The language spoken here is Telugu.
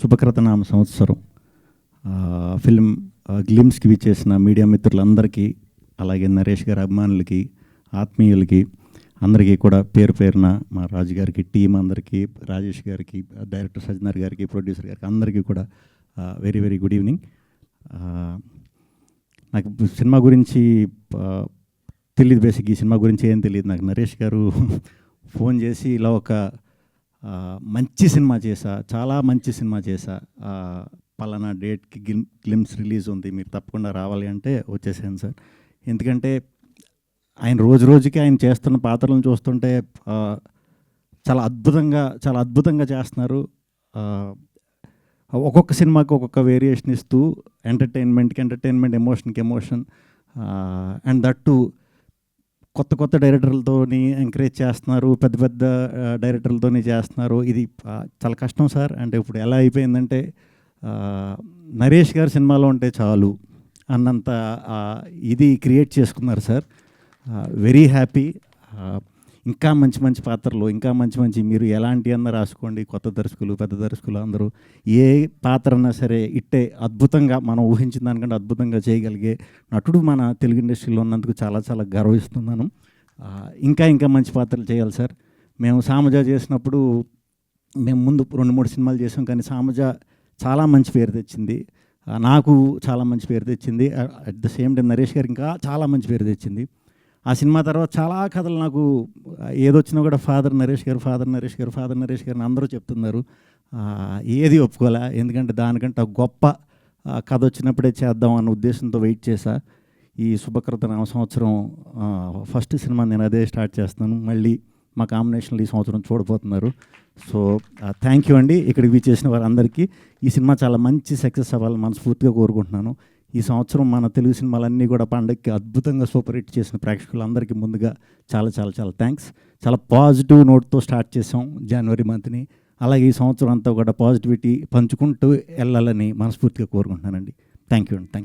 శుభకృతనామ సంవత్సరం ఫిల్మ్ గ్లిమ్స్కి విచ్చేసిన మీడియా మిత్రులందరికీ, అలాగే నరేష్ గారి అభిమానులకి, ఆత్మీయులకి అందరికీ కూడా పేరు పేరున మా రాజు గారికి, టీం అందరికీ, రాజేష్ గారికి, డైరెక్టర్ సజ్జనర్ గారికి, ప్రొడ్యూసర్ గారికి అందరికీ కూడా వెరీ వెరీ గుడ్ ఈవినింగ్. నాకు సినిమా గురించి తెలియదు, బేసిక్ ఈ సినిమా గురించి ఏం తెలియదు. నాకు నరేష్ గారు ఫోన్ చేసి ఇలా ఒక మంచి సినిమా చేశా, చాలా మంచి సినిమా చేశా, పలానా డేట్కి గ్లిమ్స్ రిలీజ్ ఉంది, మీరు తప్పకుండా రావాలి అంటే వచ్చేసాను సార్. ఎందుకంటే ఆయన రోజు రోజుకి ఆయన చేస్తున్న పాత్రలను చూస్తుంటే చాలా అద్భుతంగా చేస్తున్నారు. ఒక్కొక్క సినిమాకి ఒక్కొక్క వేరియేషన్ ఇస్తూ ఎంటర్టైన్మెంట్కి ఎంటర్టైన్మెంట్, ఎమోషన్కి ఎమోషన్, అండ్ దట్ టు కొత్త డైరెక్టర్లతోని ఎంకరేజ్ చేస్తున్నారు, పెద్ద డైరెక్టర్లతోని చేస్తున్నారు. ఇది చాలా కష్టం సార్. అంటే ఇప్పుడు ఎలా అయిపోయిందంటే నరేష్ గారి సినిమాలో ఉంటే చాలు అన్నంత ఇది క్రియేట్ చేసుకున్నారు సార్. Very happy. ఇంకా మంచి పాత్రలు, ఇంకా మంచి మీరు ఎలాంటి అన్న రాసుకోండి. కొత్త దర్శకులు, పెద్ద దర్శకులు అందరూ ఏ పాత్ర అన్నా సరే ఇట్టే అద్భుతంగా, మనం ఊహించిన దానికంటే అద్భుతంగా చేయగలిగే నటుడు మన తెలుగు ఇండస్ట్రీలో ఉన్నందుకు చాలా గర్విస్తున్నాను. ఇంకా మంచి పాత్రలు చేయాలి సార్. మేము సామజ చేసినప్పుడు మేము ముందు 2-3 సినిమాలు చేసాం, కానీ సామజ చాలా మంచి పేరు తెచ్చింది, నాకు చాలా మంచి పేరు తెచ్చింది. At the same time Naresh గారికి ఇంకా చాలా మంచి పేరు తెచ్చింది. ఆ సినిమా తర్వాత చాలా కథలు నాకు ఏదొచ్చినా కూడా ఫాదర్ నరేష్ గారు అందరూ చెప్తున్నారు. ఏది ఒప్పుకోలే, ఎందుకంటే దానికంటే గొప్ప కథ వచ్చినప్పుడే చేద్దాం అన్న ఉద్దేశంతో వెయిట్ చేశా. ఈ శుభకృతనామ సంవత్సరం ఫస్ట్ సినిమా నేను అదే స్టార్ట్ చేస్తున్నాను. మళ్ళీ మా కాంబినేషన్లో ఈ సంవత్సరం చూడబోతున్నారు. సో థ్యాంక్ యూ అండి. ఇక్కడికి విచ్చేసిన వారందరికీ. ఈ సినిమా చాలా మంచి సక్సెస్ అవ్వాలని మనస్ఫూర్తిగా కోరుకుంటున్నాను. ఈ సంవత్సరం మన తెలుగు సినిమాలన్నీ కూడా పండగకి అద్భుతంగా సూపర్ హిట్ చేసిన ప్రేక్షకులందరికీ ముందుగా చాలా థ్యాంక్స్. చాలా పాజిటివ్ నోట్తో స్టార్ట్ చేసాం జనవరి మంత్ని. అలాగే ఈ సంవత్సరం అంతా కూడా పాజిటివిటీ పంచుకుంటూ వెళ్ళాలని మనస్ఫూర్తిగా కోరుకుంటున్నానండి. థ్యాంక్ యూ అండి.